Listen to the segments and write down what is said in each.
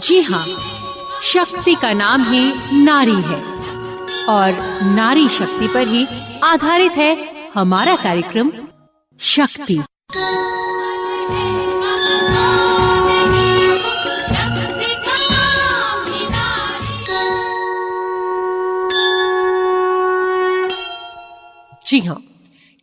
जी हाँ, शक्ति का नाम ही नारी है और नारी शक्ति पर ही आधारित है हमारा कार्यक्रम शक्ति। जी हाँ,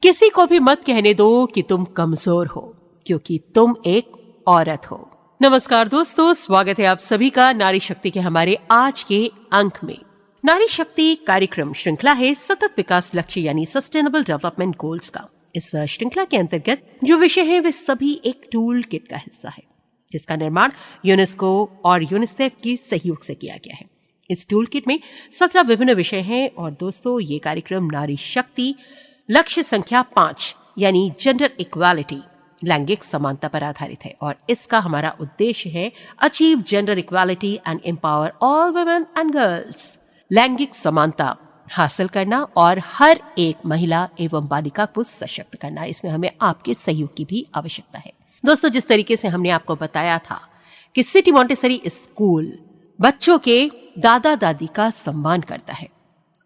किसी को भी मत कहने दो कि तुम कमजोर हो, क्योंकि तुम एक औरत हो। नमस्कार दोस्तों, स्वागत है आप सभी का नारी शक्ति के हमारे आज के अंक में। नारी शक्ति कार्यक्रम श्रृंखला है सतत विकास लक्ष्य यानी सस्टेनेबल डेवलपमेंट गोल्स का। इस श्रृंखला के अंतर्गत जो विषय है वे सभी एक टूल किट का हिस्सा है, जिसका निर्माण यूनेस्को और यूनिसेफ की सहयोग से किया गया है। इस टूल किट में 17 विभिन्न विषय हैं और दोस्तों ये कार्यक्रम नारी शक्ति लक्ष्य संख्या 5 यानी जेंडर इक्वालिटी लैंगिक समानता पर आधारित है और इसका हमारा उद्देश्य है achieve gender equality and empower all women and girls. लैंगिक समानता हासिल करना और हर एक महिला एवं बालिका को सशक्त करना, इसमें हमें आपके सहयोग की भी आवश्यकता है। दोस्तों, जिस तरीके से हमने आपको बताया था कि सिटी मॉन्टेसरी स्कूल बच्चों के दादा दादी का सम्मान करता है,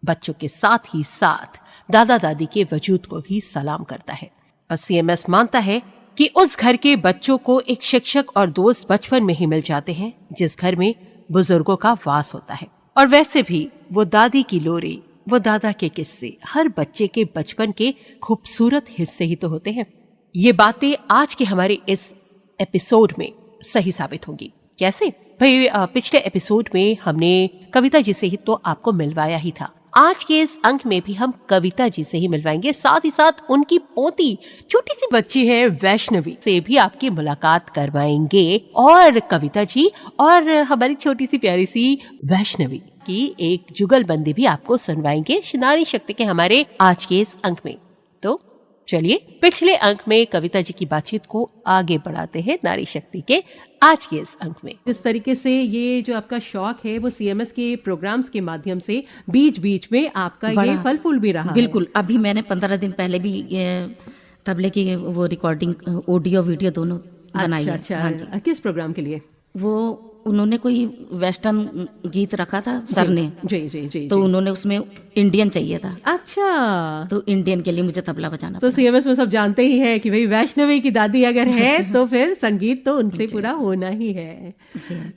बच्चों के साथ ही साथ दादा दादी के वजूद को भी सलाम करता है और सीएमएस मानता है कि उस घर के बच्चों को एक शिक्षक और दोस्त बचपन में ही मिल जाते हैं जिस घर में बुजुर्गों का वास होता है। और वैसे भी वो दादी की लोरी, वो दादा के किस्से हर बच्चे के बचपन के खूबसूरत हिस्से ही तो होते हैं। ये बातें आज के हमारे इस एपिसोड में सही साबित होंगी। कैसे भाई, पिछले एपिसोड में हमने कविता जी से ही तो आपको मिलवाया ही था। आज के इस अंक में भी हम कविता जी से ही मिलवाएंगे, साथ ही साथ उनकी पोती छोटी सी बच्ची है वैष्णवी से भी आपकी मुलाकात करवाएंगे और कविता जी और हमारी छोटी सी प्यारी सी वैष्णवी की एक जुगलबंदी भी आपको सुनवाएंगे नारी शक्ति के हमारे आज के इस अंक में। तो चलिए पिछले अंक में कविता जी की बातचीत को आगे बढ़ाते हैं नारी शक्ति के आज के इस अंक में। जिस तरीके से ये जो आपका शौक है वो सीएमएस के प्रोग्राम्स के माध्यम से बीच बीच में आपका ये फल फूल भी रहा। बिल्कुल, अभी मैंने 15 दिन पहले भी तबले की वो रिकॉर्डिंग ऑडियो वीडियो दोनों बनाई है। अच्छा, हाँ, किस प्रोग्राम के लिए? वो उन्होंने कोई वेस्टर्न गीत रखा था सर ने। जी जी जी। तो उन्होंने उसमें इंडियन चाहिए था। अच्छा, तो इंडियन के लिए मुझे तबला बजाना तो सीएमएस में सब जानते ही है कि भाई वैष्णवी की दादी अगर है तो फिर संगीत तो उनसे पूरा होना ही है।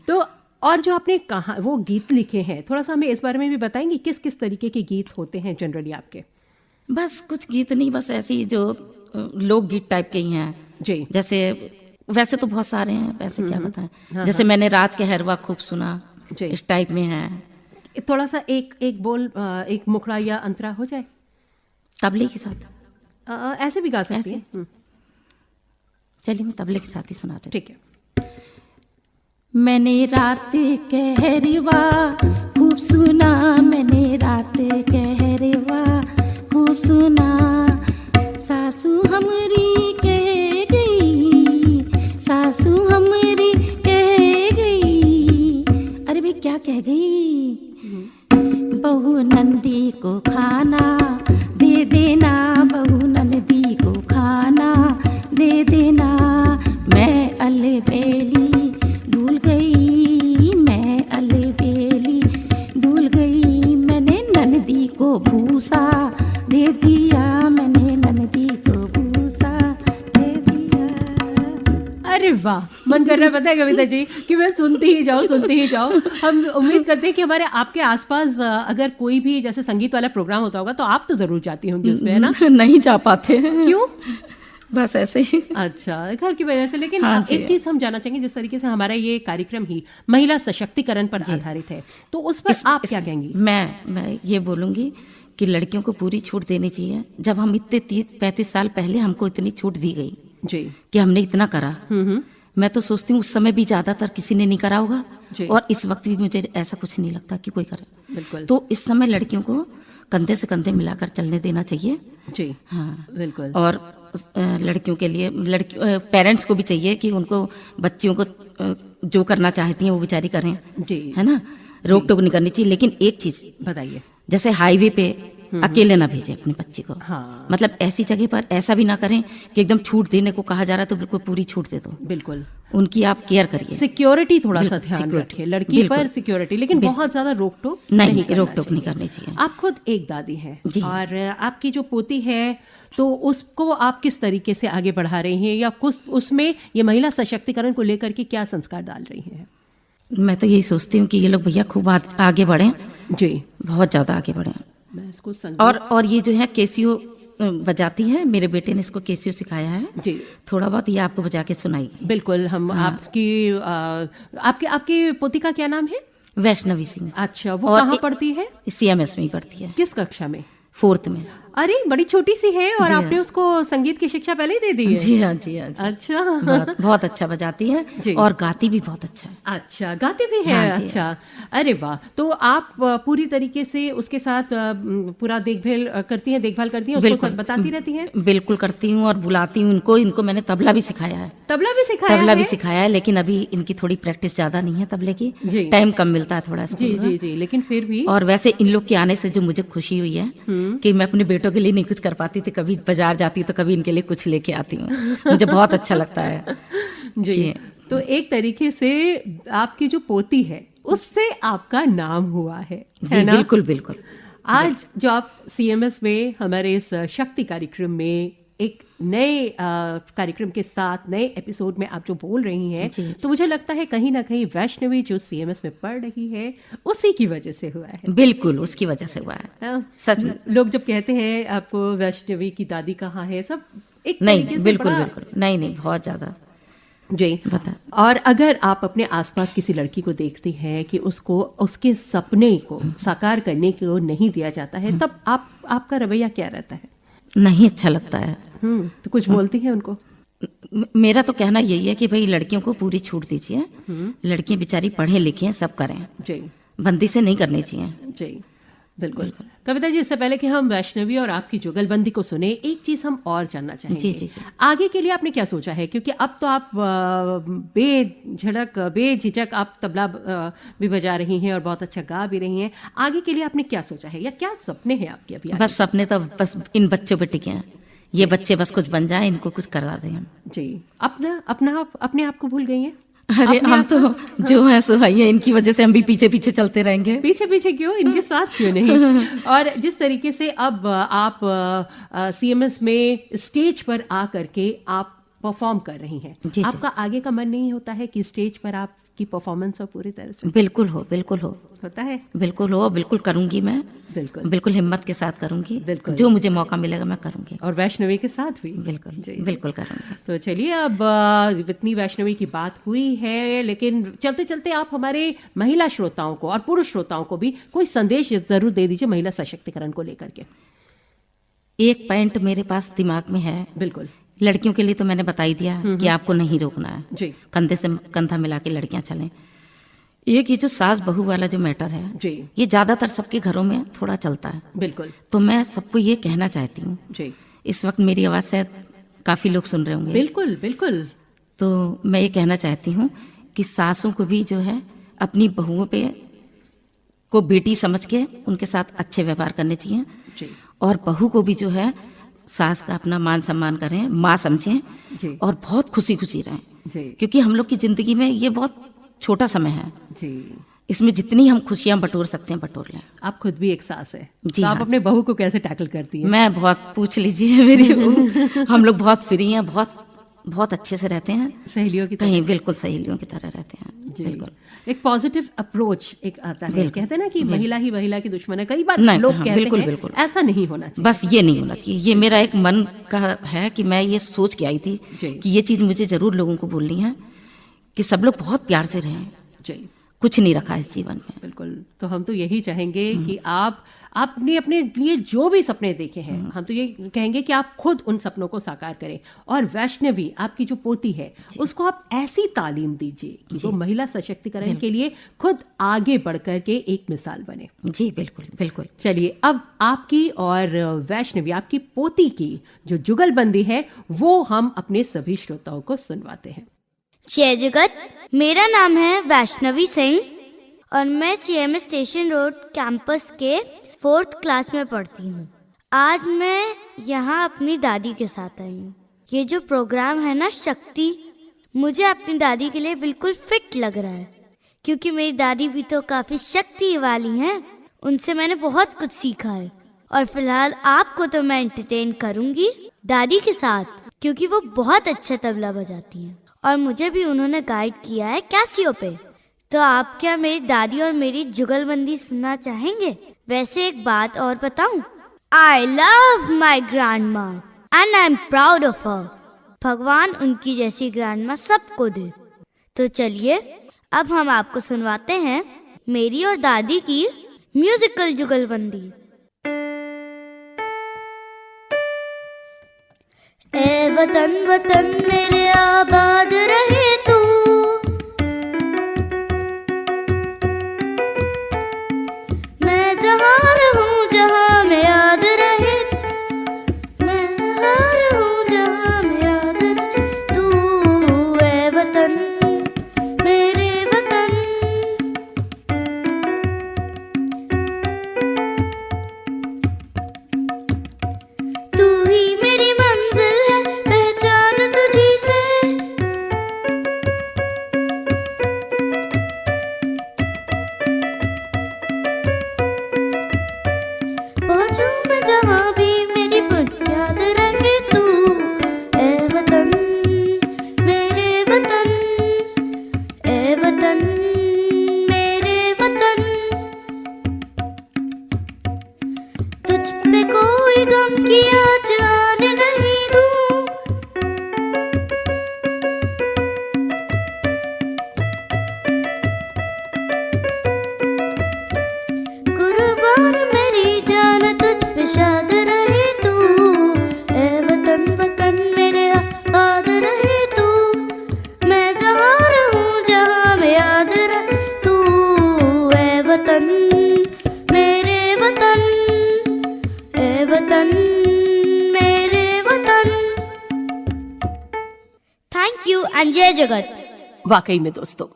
तो और जो आपने कहा वो गीत लिखे हैं, थोड़ा सा हमें इस बारे में भी बताएंगे किस किस तरीके के गीत होते हैं जनरली आपके? बस कुछ गीत नहीं, बस ऐसे ही जो लोकगीत टाइप के ही हैं जी। जैसे वैसे तो बहुत सारे हैं, वैसे क्या बताएं। जैसे मैंने रात के हरवा खूब सुना, इस टाइप में है। थोड़ा सा एक बोल, एक मुखड़ा या अंतरा हो जाए तबले के साथ। ऐसे भी गा सकते हैं। चलिए मैं तबले के साथ ही सुनाते। ठीक है। मैंने रात कहरवा खूब सुना, मैंने रात कहरवा खूब सुना, सासू हमरी कह गई, सासू हमरी कह गई। अरे भाई क्या कह गई? बहू नंदी को खाना दे देना, बहू नंदी को खाना दे देना। मैं अलबेली भूल गई, मैं अलबेली भूल गई, मैंने नंदी को भूसा दे दिया, मैंने नंदी को भूसा दे दिया। अरे वाह, मन कर रहा है पता है कविता जी कि मैं सुनती ही जाऊं। हम उम्मीद करते हैं कि हमारे आपके आसपास अगर कोई भी जैसे संगीत वाला प्रोग्राम होता होगा तो आप तो जरूर जाती होंगी उसमें, है ना? नहीं जा पाते। क्यों? बस ऐसे ही। अच्छा, घर की वजह से। लेकिन हाँ एक चीज हम जानना चाहेंगे, जिस तरीके से हमारा ये कार्यक्रम ही महिला सशक्तिकरण पर आधारित है, तो उस पर आप क्या कहेंगी? मैं ये बोलूंगी कि लड़कियों को पूरी छूट देनी चाहिए। जब हम इतने 30-35 साल पहले हमको इतनी छूट दी गई जी कि हमने इतना करा, मैं तो सोचती हूँ उस समय भी ज्यादातर किसी ने नहीं करा होगा और इस वक्त भी मुझे ऐसा कुछ नहीं लगता कि कोई करे। बिल्कुल। तो इस समय लड़कियों को कंधे से कंधे मिलाकर चलने देना चाहिए जी। हाँ बिल्कुल। और लड़कियों के लिए पेरेंट्स को भी चाहिए कि उनको बच्चियों को जो करना चाहती हैं वो बेचारी करें जी, है ना? रोक टोक नहीं करनी चाहिए। लेकिन एक चीज बताइए, जैसे हाईवे पे अकेले ना भेजें अपनी बच्ची को। हाँ। मतलब ऐसी जगह पर ऐसा भी ना करें कि एकदम छूट देने को कहा जा रहा है तो बिल्कुल पूरी छूट दे दो। बिल्कुल, उनकी आप केयर करिए। सिक्योरिटी थोड़ा सा बिल्कुल, ध्यान security, रखिए, लड़की बिल्कुल। पर सिक्योरिटी, लेकिन बहुत ज्यादा रोक टोक नहीं, करना रोक टोक नहीं चाहिए। करनी चाहिए। आप खुद एक दादी हैं जी। और आपकी जो पोती है तो उसको आप किस तरीके से आगे बढ़ा रही हैं, या कुछ उसमें ये महिला सशक्तिकरण को लेकर के क्या संस्कार डाल रही हैं? मैं तो यही सोचती हूँ कि ये लोग भैया खूब आगे बढ़ें, जी, बहुत ज़्यादा आगे बढ़ें। मैं इसको और ये जो है केसियो बजाती है, मेरे बेटे ने इसको केसियो सिखाया है। जी, थोड़ा बहुत ये आपको बजा के सुनाएगी। बिल्कुल। हम आपकी पोती का क्या नाम है? वैष्णवी सिंह। अच्छा, वो और कहाँ पढ़ती है? CMS में ही पढ़ती है, किस कक्षा में? 4th में। अरे, बड़ी छोटी सी है और जी हाँ। आपने उसको संगीत की शिक्षा पहले ही दे दी है? जी हाँ, जी हाँ, जी। अच्छा। बहुत अच्छा बजाती है जी। और गाती भी बहुत अच्छा है। अच्छा, गाती भी है? हाँ जी। अच्छा, अरे वाह। तो आप पूरी तरीके से उसके साथ पूरा देखभाल करती हैं, उसको बिल्कुल। सब बताती रहती हैं? बिल्कुल करती हूँ और बुलाती हूँ इनको मैंने तबला भी सिखाया है। तबला भी सिखाया है? लेकिन अभी इनकी थोड़ी प्रैक्टिस ज्यादा नहीं है तबले की, जी। टाइम कम मिलता है थोड़ा जी स्कूल में। जी जी, लेकिन फिर भी और वैसे इन लोग के आने से जो मुझे खुशी हुई है कि मैं अपने बेटों के लिए नहीं कुछ कर पाती थी, कभी बाजार जाती तो कभी इनके लिए कुछ लेके आती हूँ। मुझे बहुत अच्छा लगता है। जी। कि- तो एक तरीके से आपकी जो पोती है उससे आपका नाम हुआ है जी ना? बिल्कुल बिल्कुल। आज जो आप CMS में हमारे इस शक्ति कार्यक्रम में एक नए कार्यक्रम के साथ नए एपिसोड में आप जो बोल रही हैं, जी, जी। तो मुझे लगता है कहीं ना कहीं वैष्णवी जो CMS में पढ़ रही है उसी की वजह से हुआ है। बिल्कुल उसकी वजह से हुआ है, हाँ? सच में। लोग जब कहते हैं आपको वैष्णवी की दादी कहाँ है, सब एक नहीं तरीके से बिल्कुल बड़ा- बिल्कुल नहीं बहुत ज्यादा। जी। बता। और अगर आप अपने आसपास किसी लड़की को देखती हैं कि उसको उसके सपने को साकार करने को नहीं दिया जाता है, तब आपका रवैया क्या रहता है? नहीं अच्छा लगता है। तो कुछ बोलती हैं उनको? मेरा तो कहना यही है कि भाई लड़कियों को पूरी छूट दीजिए। लड़कियां बेचारी पढ़े लिखे सब करें, जी बंदी से नहीं करनी चाहिए। जी, बिल्कुल। कविता जी, इससे पहले कि हम वैष्णवी और आपकी जुगलबंदी को सुने, एक चीज हम और जानना चाहेंगे। जी, जी, जी। आगे के लिए आपने क्या सोचा है? क्योंकि अब तो आप बेझिझक आप तबला भी बजा रही हैं और बहुत अच्छा गा भी रही हैं। आगे के लिए आपने क्या सोचा है, या क्या सपने हैं आपके अभी आगे? बस सपने तो बस इन बच्चों पे टिके हैं। ये बच्चे बस कुछ बन जाएं, इनको कुछ करा दें हम। जी, अपने आप को भूल गई हैं? अरे अपने हम आप तो जो है सो है, इनकी वजह से हम भी पीछे पीछे चलते रहेंगे। पीछे क्यों, इनके साथ क्यों नहीं? और जिस तरीके से अब आप CMS में स्टेज पर आ करके आप परफॉर्म कर रही हैं, जी, जी। आपका आगे का मन नहीं होता है कि स्टेज पर आपकी परफॉर्मेंस हो पूरी तरह से? बिल्कुल हो होता है? बिल्कुल करूंगी मैं। बिल्कुल। बिल्कुल हिम्मत के साथ करूंगी। बिल्कुल। जो मुझे मौका मिलेगा मैं करूंगी। और वैष्णवी के साथ भी? बिल्कुल जी। बिल्कुल करूंगी। तो चलिए, अब इतनी वैष्णवी की बात हुई है, लेकिन चलते चलते आप हमारे महिला श्रोताओं को और पुरुष श्रोताओं को भी कोई संदेश जरूर दे दीजिए महिला सशक्तिकरण को लेकर के। एक पॉइंट मेरे पास दिमाग में है। बिल्कुल। लड़कियों के लिए तो मैंने बता ही दिया कि आपको नहीं रोकना है, जी कंधे से कंधा मिला के लड़कियां चलें। एक ये जो सास बहू वाला जो मैटर है, जी ये ज्यादातर सबके घरों में थोड़ा चलता है। बिल्कुल। तो मैं सबको ये कहना चाहती हूँ, जी इस वक्त मेरी आवाज़ शायद काफ़ी लोग सुन रहे होंगे, बिल्कुल बिल्कुल। तो मैं ये कहना चाहती हूँ कि सासों को भी जो है अपनी बहुओं पे को बेटी समझ के उनके साथ अच्छे व्यवहार करने चाहिए, जी और बहू को भी जो है सास का अपना मान सम्मान करें, माँ समझें, जी और बहुत खुशी खुशी रहें। जी क्योंकि हम लोग की ज़िंदगी में ये बहुत छोटा समय है, जी। इसमें जितनी हम खुशियाँ बटोर सकते हैं बटोर लें। आप खुद भी एक सास है, जी तो आप हाँ। अपने बहू को कैसे टैकल करती हैं? मैं बहुत, पूछ लीजिए मेरी बहू, हम लोग बहुत फ्री हैं, बहुत अच्छे से रहते हैं, सहेलियों की तरह? कहीं बिल्कुल सहेलियों की तरह रहते हैं। जी। बिल्कुल एक पॉजिटिव अप्रोच एक आता है। बिल्कुल। कहते हैं ना कि महिला ही महिला की दुश्मन है, कई बार नहीं, लोग हाँ, कहते बिल्कुल, हैं, बिल्कुल। ऐसा नहीं होना चाहिए। बस ये नहीं होना चाहिए। ये मेरा एक मन का है कि मैं ये सोच के आई थी जी। कि ये चीज़ मुझे ज़रूर लोगों को बोलनी है कि सब लोग बहुत प्यार से रहें, जी कुछ नहीं रखा इस जीवन में। बिल्कुल। तो हम तो यही चाहेंगे कि आपने अपने लिए जो भी सपने देखे हैं, हम तो ये कहेंगे कि आप खुद उन सपनों को साकार करें। और वैष्णवी आपकी जो पोती है, उसको आप ऐसी तालीम दीजिए कि वो महिला सशक्तिकरण के लिए खुद आगे बढ़ कर के एक मिसाल बने। जी बिल्कुल बिल्कुल। चलिए, अब आपकी और वैष्णवी आपकी पोती की जो जुगलबंदी है वो हम अपने सभी श्रोताओं को सुनवाते हैं। जय जगत, मेरा नाम है वैष्णवी सिंह और मैं CMS स्टेशन रोड कैंपस के 4th क्लास में पढ़ती हूँ। आज मैं यहाँ अपनी दादी के साथ आई हूँ। ये जो प्रोग्राम है ना शक्ति, मुझे अपनी दादी के लिए बिल्कुल फिट लग रहा है, क्योंकि मेरी दादी भी तो काफी शक्ति वाली हैं। उनसे मैंने बहुत कुछ सीखा है। और फिलहाल आपको तो मैं एंटरटेन करूंगी दादी के साथ, क्योंकि वो बहुत अच्छा तबला बजाती हैं और मुझे भी उन्होंने गाइड किया है कैसियो पे। तो आप क्या मेरी दादी और मेरी जुगलबंदी सुनना चाहेंगे? वैसे एक बात और बताऊं, I love my grandma and I am proud of her. भगवान उनकी जैसी ग्रैंडमा सबको दे। तो चलिए अब हम आपको सुनवाते हैं मेरी और दादी की म्यूजिकल जुगलबंदी। ए वतन वतन मेरे आबाद रहे तू, मैं जहाँ रहूं जहाँ में याद रहे, मैं जहाँ रहूं जहाँ में याद रहे तू। ए वतन मेरे वतन, तू ही मेरी मंजिल है, पहचान तुझी से। पहुंचूं मैं जहाँ भी मेरी बुनियाद रहे तू। ए वतन मेरे वतन, ए वतन मेरे वतन, तुझ पे कोई गम की आँच आने नहीं दूं। कुर्बान मेरी जान तुझ पे शाद रहे तू। ए वतन वतन मेरे आबाद रहे तू, मैं जहाँ रहूं जहाँ में याद रहे तू। ए वतन मेरे वतन, ए वतन मेरे वतन। थैंक यू एंड जय जगत। वाकई में दोस्तों,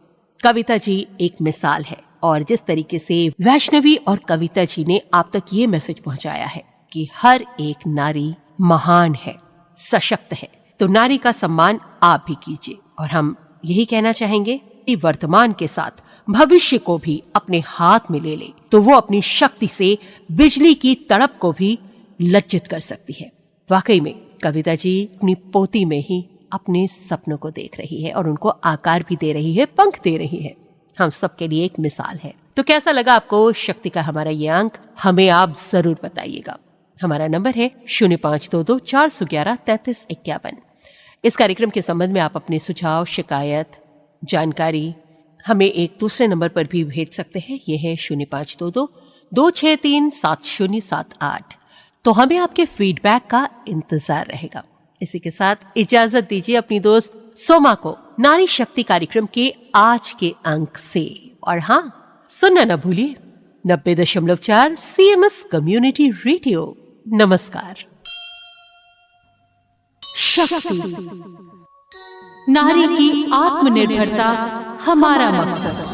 कविता जी एक मिसाल है। और जिस तरीके से वैष्णवी और कविता जी ने आप तक ये मैसेज पहुंचाया है कि हर एक नारी महान है, सशक्त है, तो नारी का सम्मान आप भी कीजिए। और हम यही कहना चाहेंगे कि वर्तमान के साथ भविष्य को भी अपने हाथ में ले ले तो वो अपनी शक्ति से बिजली की तड़प को भी लज्जित कर सकती है। वाकई में कविता जी अपनी पोती में ही अपने सपनों को देख रही है और उनको आकार भी दे रही है, पंख दे रही है। हम सबके लिए एक मिसाल है। तो कैसा लगा आपको शक्ति का हमारा ये अंक, हमें आप जरूर बताइएगा। हमारा नंबर है 0522413351। इस कार्यक्रम के संबंध में आप अपने सुझाव, शिकायत, जानकारी हमें एक दूसरे नंबर पर भी भेज सकते हैं। ये है 0522263778। तो हमें आपके फीडबैक का इंतजार रहेगा। इसी के साथ इजाजत दीजिए अपनी दोस्त सोमा को नारी शक्ति कार्यक्रम के आज के अंक से। और हाँ, सुनना न भूलिए 90.4 CMS कम्युनिटी रेडियो। नमस्कार। शक्ति, नारी की आत्मनिर्भरता हमारा मकसद।